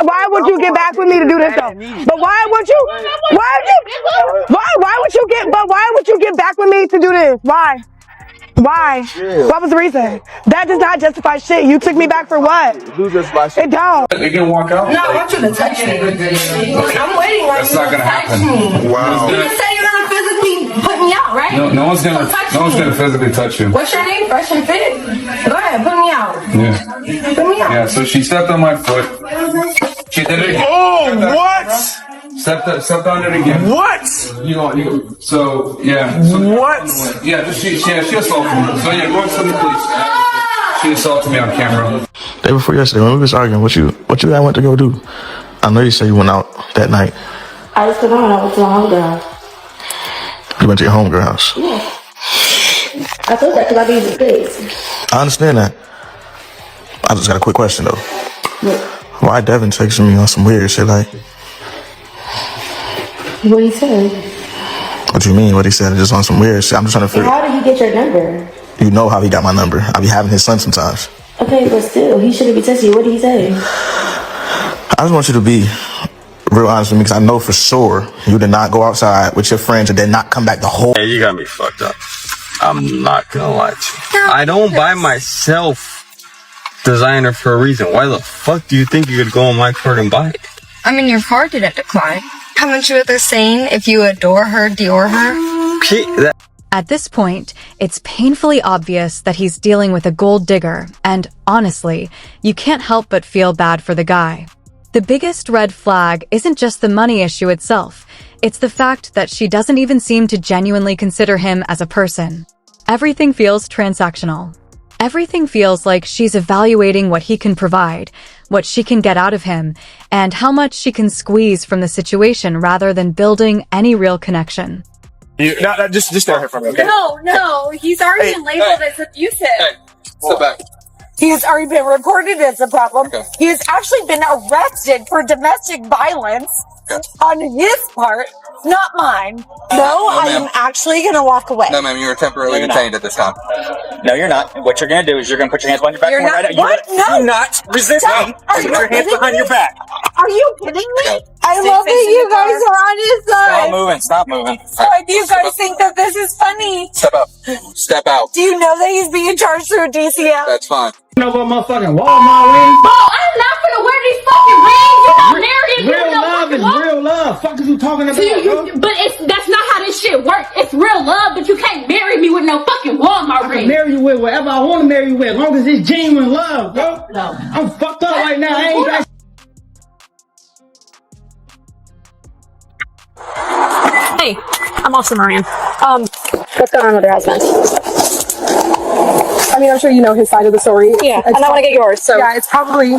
Why would you get back with me to do this though? But why would you get back with me to do this? Why? What was the reason? That does not justify shit. You took me back for what? It don't. You can walk out. No, I want you to touch me. I'm waiting on you to touch me. Wow. You said you're gonna physically put me out, right? No one's gonna physically touch you. What's your name? Fresh and Fit? Go ahead, put me out. Yeah. Put me out. Yeah. So she stepped on my foot. She did it again. Oh, what? Stepped on it again. What? So yeah. So, what? Yeah. She assaulted me. So yeah, go and tell the police. She assaulted me on camera. Day before yesterday, when we was arguing, what you guys went to go do? I know you said you went out that night. I just went out to my homegirl. You went to your homegirl house. Yeah. I told that because I needed space. I understand that. I just got a quick question though. What? Why Devin texting me on some weird shit like? What he said? What you mean? What he said? Just on some weird shit. I'm just trying to figure. How did he get your number? You know how he got my number. I be having his son sometimes. Okay, but still, he shouldn't be texting you. What did he say? I just want you to be real honest with me because I know for sure you did not go outside with your friends and then not come back the whole. Hey, you got me fucked up. I'm not gonna lie to you. I don't buy myself designer for a reason. Why the fuck do you think you could go on my card and buy it? I mean, your card didn't decline. Haven't you at the saying, if you adore her, Dior her? At this point, it's painfully obvious that he's dealing with a gold digger, and honestly, you can't help but feel bad for the guy. The biggest red flag isn't just the money issue itself, it's the fact that she doesn't even seem to genuinely consider him as a person. Everything feels transactional. Everything feels like she's evaluating what he can provide, what she can get out of him, and how much she can squeeze from the situation rather than building any real connection. Just stay here for me, okay? No, he's already been labeled as abusive. Step back. He's already been reported as a problem. Okay. He's actually been arrested for domestic violence on his part, not mine. No, I am actually going to walk away. No, ma'am, you were temporarily detained at this time. No, you're not. What you're going to do is you're going to put your hands behind your back. You're not. Right What? No. Do not resist me. Put your hands behind your back. Are you kidding me? I love that you guys are on his side. Stop moving. Why do you guys think that this is funny? Step up. Step out. Do you know that he's being charged through a DCF? That's fine. You know what motherfucking Walmart rings? Bro, I'm not gonna wear these fucking rings. You're not married. Real love is real love. Fuck is you talking about, bro? But that's not how this shit works. It's real love, but you can't marry me with no fucking Walmart I ring. can marry you with whatever I want to marry you with, as long as it's genuine love, bro. No. I'm fucked up right now. I ain't got. Hey, I'm Officer Moran. What's going on with your husband? I mean, I'm sure you know his side of the story. Yeah, and I want to get yours. So yeah, it's probably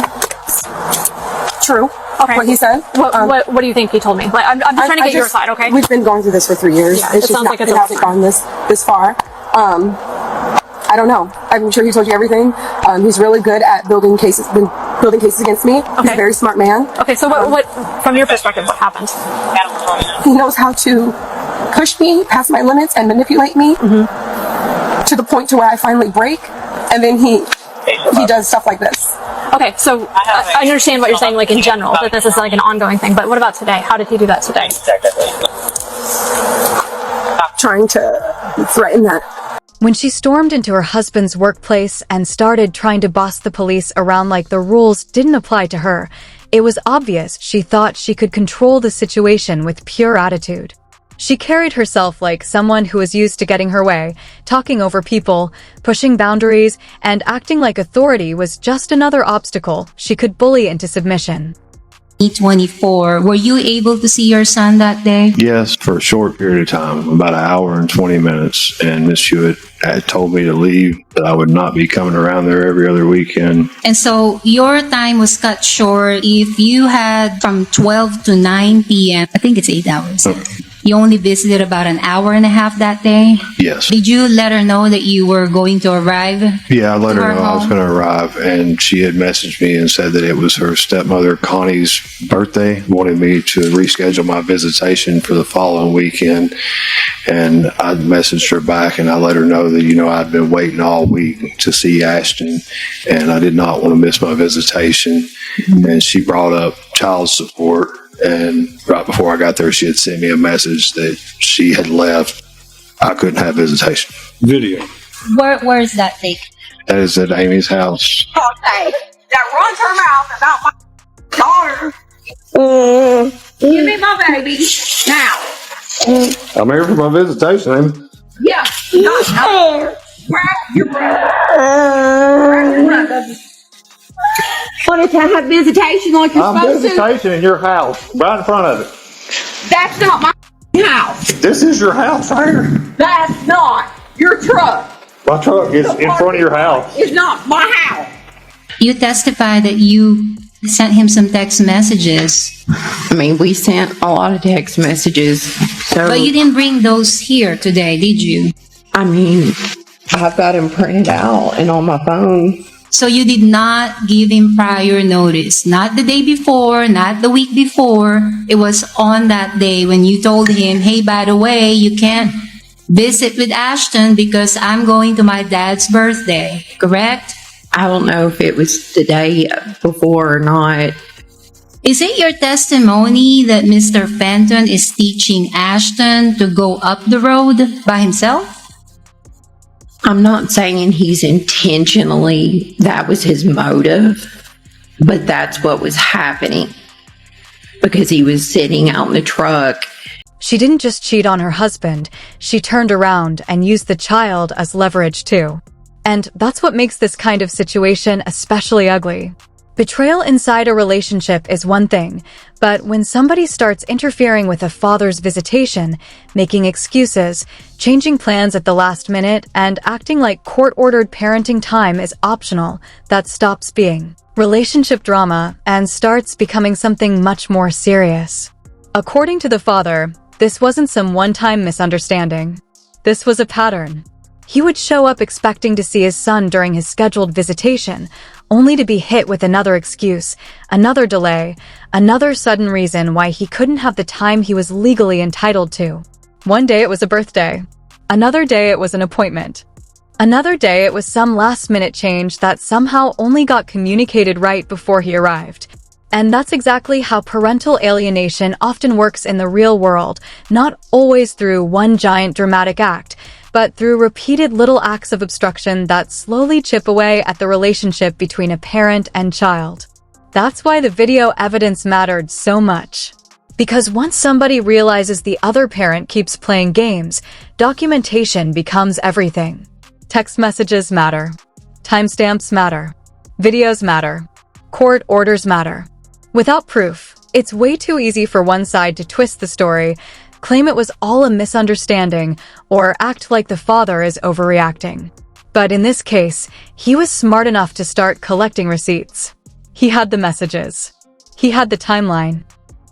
true. Okay. What he said. What do you think he told me? Like, I'm just trying to get your side. Okay. We've been going through this for 3 years. Yeah, it's it just sounds like it's it hasn't gone this far. I don't know. I'm sure he told you everything. He's really good at building cases against me. Okay. He's a very smart man. Okay, so what from your perspective, what happened? He knows how to push me past my limits and manipulate me to the point to where I finally break, and then he does stuff like this. Okay, so I understand what you're saying, like in general, that this is like an ongoing thing. But what about today? How did he do that today? Trying to threaten that. When she stormed into her husband's workplace and started trying to boss the police around like the rules didn't apply to her, it was obvious she thought she could control the situation with pure attitude. She carried herself like someone who was used to getting her way, talking over people, pushing boundaries, and acting like authority was just another obstacle she could bully into submission. 24. Were you able to see your son that day? Yes, for a short period of time, about an hour and 20 minutes. And Miss Hewitt had told me to leave, that I would not be coming around there every other weekend. And so your time was cut short. If you had from 12 to 9 p.m., I think it's 8 hours. Okay. You only visited about an hour and a half that day? Yes. Did you let her know that you were going to arrive? Yeah, I let her know I was home? going to arrive, and she had messaged me and said that it was her stepmother Connie's birthday, wanted me to reschedule my visitation for the following weekend. And I messaged her back and I let her know that, I'd been waiting all week to see Ashton and I did not want to miss my visitation. And she brought up child support. And right before I got there, she had sent me a message that she had left. I couldn't have visitation. Video. Where is that take? That is at Amy's house. Okay, that runs her mouth about my daughter. Give me my baby now. I'm here for my visitation, Amy. Yeah, not grab your breath. Grab your breath. Wanted to have visitation like you're supposed to. Visitation in your house, right in front of it. That's not my house. This is your house right here. That's not your truck. My truck is in front of your house. It's not my house. You testified that you sent him some text messages. I mean, we sent a lot of text messages. So, But you didn't bring those here today, did you? I mean, I've got them printed out and on my phone. So you did not give him prior notice, not the day before, not the week before. It was on that day when you told him, hey, by the way, you can't visit with Ashton because I'm going to my dad's birthday, correct? I don't know if it was the day before or not. Is it your testimony that Mr. Fenton is teaching Ashton to go up the road by himself? I'm not saying he's intentionally, that was his motive, but that's what was happening because he was sitting out in the truck. She didn't just cheat on her husband, she turned around and used the child as leverage too. And that's what makes this kind of situation especially ugly. Betrayal inside a relationship is one thing, but when somebody starts interfering with a father's visitation, making excuses, changing plans at the last minute, and acting like court-ordered parenting time is optional, that stops being relationship drama and starts becoming something much more serious. According to the father, this wasn't some one-time misunderstanding. This was a pattern. He would show up expecting to see his son during his scheduled visitation, only to be hit with another excuse, another delay, another sudden reason why he couldn't have the time he was legally entitled to. One day it was a birthday. Another day it was an appointment. Another day it was some last-minute change that somehow only got communicated right before he arrived. And that's exactly how parental alienation often works in the real world, not always through one giant dramatic act, but through repeated little acts of obstruction that slowly chip away at the relationship between a parent and child. That's why the video evidence mattered so much. Because once somebody realizes the other parent keeps playing games, documentation becomes everything. Text messages matter. Timestamps matter. Videos matter. Court orders matter. Without proof, it's way too easy for one side to twist the story, claim it was all a misunderstanding, or act like the father is overreacting. But in this case, he was smart enough to start collecting receipts. He had the messages. He had the timeline.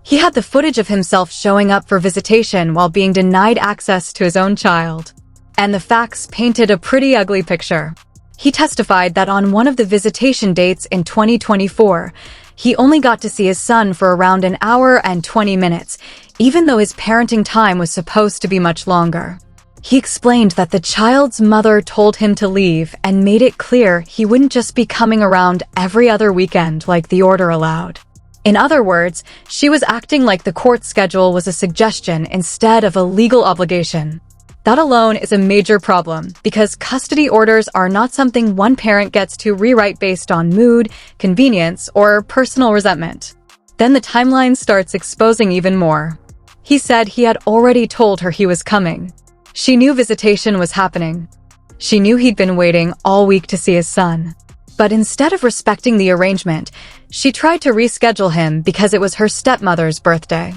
He had the footage of himself showing up for visitation while being denied access to his own child. And the facts painted a pretty ugly picture. He testified that on one of the visitation dates in 2024, he only got to see his son for around an hour and 20 minutes, even though his parenting time was supposed to be much longer. He explained that the child's mother told him to leave and made it clear he wouldn't just be coming around every other weekend like the order allowed. In other words, she was acting like the court schedule was a suggestion instead of a legal obligation. That alone is a major problem because custody orders are not something one parent gets to rewrite based on mood, convenience, or personal resentment. Then the timeline starts exposing even more. He said he had already told her he was coming. She knew visitation was happening. She knew he'd been waiting all week to see his son. But instead of respecting the arrangement, she tried to reschedule him because it was her stepmother's birthday.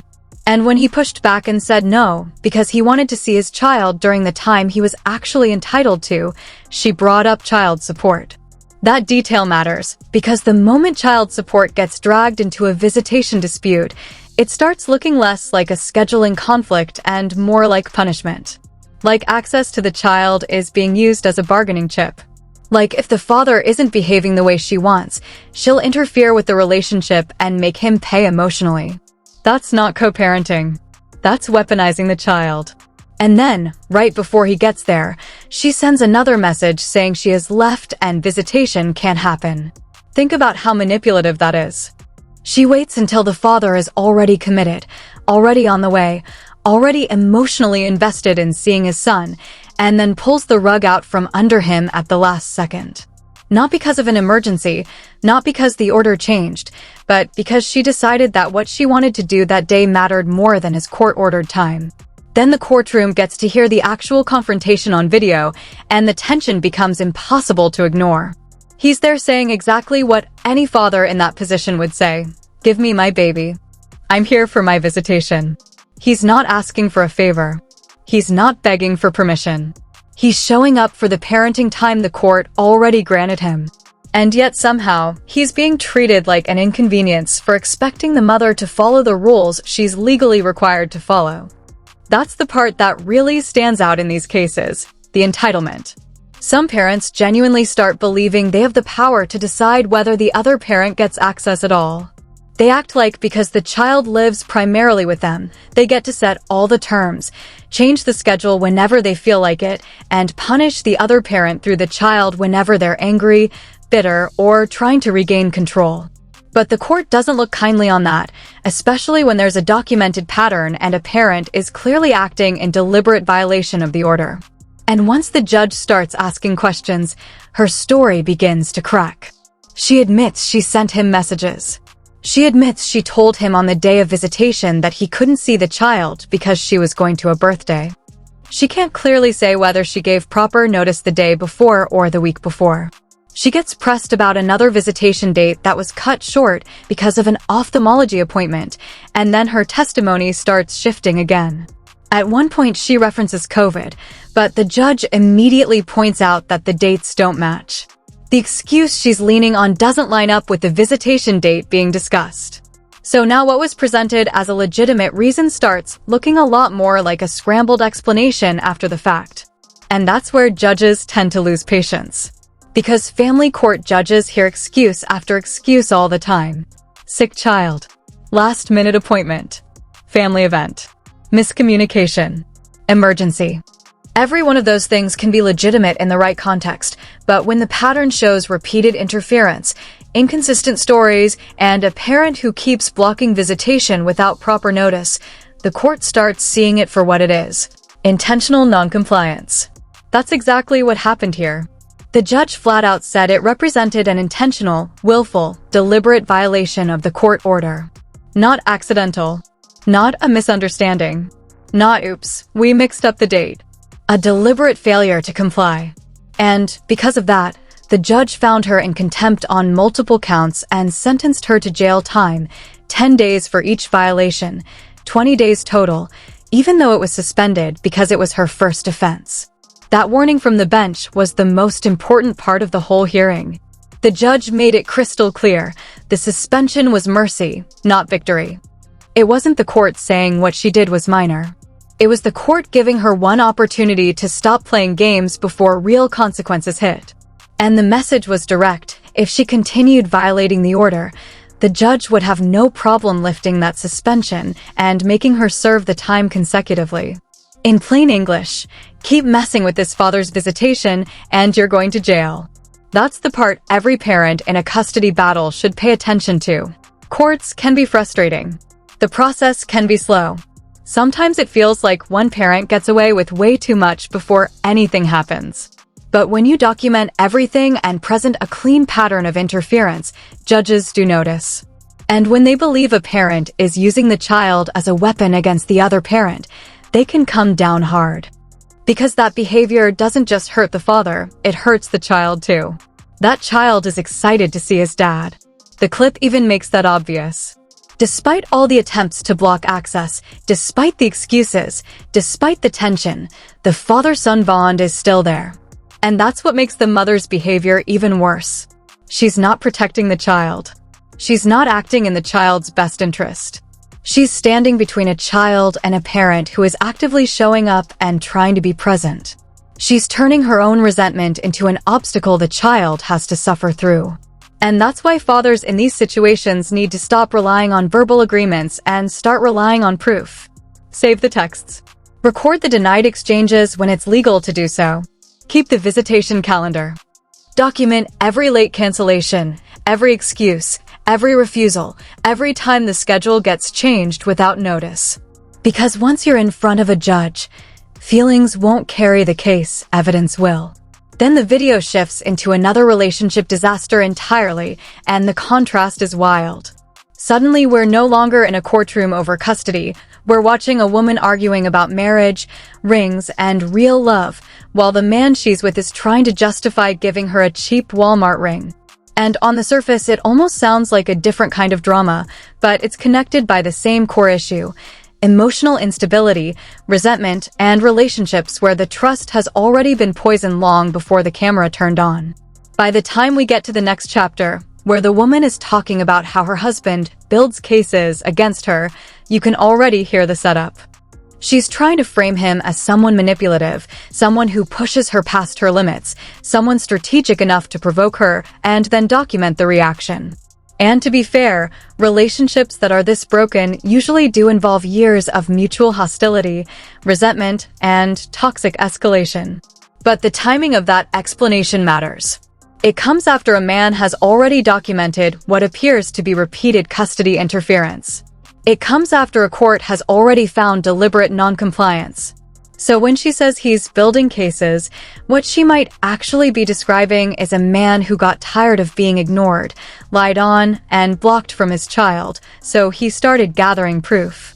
And when he pushed back and said no, because he wanted to see his child during the time he was actually entitled to, she brought up child support. That detail matters because the moment child support gets dragged into a visitation dispute, it starts looking less like a scheduling conflict and more like punishment. Like access to the child is being used as a bargaining chip. Like if the father isn't behaving the way she wants, she'll interfere with the relationship and make him pay emotionally. That's not co-parenting. That's weaponizing the child. And then, right before he gets there, she sends another message saying she has left and visitation can't happen. Think about how manipulative that is. She waits until the father is already committed, already on the way, already emotionally invested in seeing his son, and then pulls the rug out from under him at the last second. Not because of an emergency, not because the order changed, but because she decided that what she wanted to do that day mattered more than his court-ordered time. Then the courtroom gets to hear the actual confrontation on video, and the tension becomes impossible to ignore. He's there saying exactly what any father in that position would say. Give me my baby. I'm here for my visitation. He's not asking for a favor. He's not begging for permission. He's showing up for the parenting time the court already granted him. And yet somehow, he's being treated like an inconvenience for expecting the mother to follow the rules she's legally required to follow. That's the part that really stands out in these cases, the entitlement. Some parents genuinely start believing they have the power to decide whether the other parent gets access at all. They act like because the child lives primarily with them, they get to set all the terms, change the schedule whenever they feel like it, and punish the other parent through the child whenever they're angry, bitter, or trying to regain control. But the court doesn't look kindly on that, especially when there's a documented pattern and a parent is clearly acting in deliberate violation of the order. And once the judge starts asking questions, her story begins to crack. She admits she sent him messages. She admits she told him on the day of visitation that he couldn't see the child because she was going to a birthday. She can't clearly say whether she gave proper notice the day before or the week before. She gets pressed about another visitation date that was cut short because of an ophthalmology appointment, and then her testimony starts shifting again. At one point, she references COVID, but the judge immediately points out that the dates don't match. The excuse she's leaning on doesn't line up with the visitation date being discussed. So now what was presented as a legitimate reason starts looking a lot more like a scrambled explanation after the fact. And that's where judges tend to lose patience. Because family court judges hear excuse after excuse all the time. Sick child. Last-minute appointment. Family event. Miscommunication. Emergency. Every one of those things can be legitimate in the right context, but when the pattern shows repeated interference, inconsistent stories, and a parent who keeps blocking visitation without proper notice, the court starts seeing it for what it is. Intentional noncompliance. That's exactly what happened here. The judge flat out said it represented an intentional, willful, deliberate violation of the court order. Not accidental. Not a misunderstanding. Not oops, we mixed up the date. A deliberate failure to comply. And, because of that, the judge found her in contempt on multiple counts and sentenced her to jail time, 10 days for each violation, 20 days total, even though it was suspended because it was her first offense. That warning from the bench was the most important part of the whole hearing. The judge made it crystal clear. The suspension was mercy, not victory. It wasn't the court saying what she did was minor. It was the court giving her one opportunity to stop playing games before real consequences hit. And the message was direct. If she continued violating the order, the judge would have no problem lifting that suspension and making her serve the time consecutively. In plain English, keep messing with this father's visitation and you're going to jail. That's the part every parent in a custody battle should pay attention to. Courts can be frustrating. The process can be slow. Sometimes it feels like one parent gets away with way too much before anything happens. But when you document everything and present a clean pattern of interference, judges do notice. And when they believe a parent is using the child as a weapon against the other parent, they can come down hard. Because that behavior doesn't just hurt the father, it hurts the child too. That child is excited to see his dad. The clip even makes that obvious. Despite all the attempts to block access, despite the excuses, despite the tension, the father-son bond is still there. And that's what makes the mother's behavior even worse. She's not protecting the child. She's not acting in the child's best interest. She's standing between a child and a parent who is actively showing up and trying to be present. She's turning her own resentment into an obstacle the child has to suffer through. And that's why fathers in these situations need to stop relying on verbal agreements and start relying on proof. Save the texts. Record the denied exchanges when it's legal to do so. Keep the visitation calendar. Document every late cancellation, every excuse, every refusal, every time the schedule gets changed without notice. Because once you're in front of a judge, feelings won't carry the case, evidence will. Then the video shifts into another relationship disaster entirely, and the contrast is wild. Suddenly, we're no longer in a courtroom over custody. We're watching a woman arguing about marriage, rings, and real love, while the man she's with is trying to justify giving her a cheap Walmart ring. And on the surface, it almost sounds like a different kind of drama, but it's connected by the same core issue: emotional instability, resentment, and relationships where the trust has already been poisoned long before the camera turned on. By the time we get to the next chapter, where the woman is talking about how her husband builds cases against her, you can already hear the setup. She's trying to frame him as someone manipulative, someone who pushes her past her limits, someone strategic enough to provoke her and then document the reaction. And to be fair, relationships that are this broken usually do involve years of mutual hostility, resentment, and toxic escalation. But the timing of that explanation matters. It comes after a man has already documented what appears to be repeated custody interference. It comes after a court has already found deliberate noncompliance. So when she says he's building cases, what she might actually be describing is a man who got tired of being ignored, lied on, and blocked from his child, so he started gathering proof.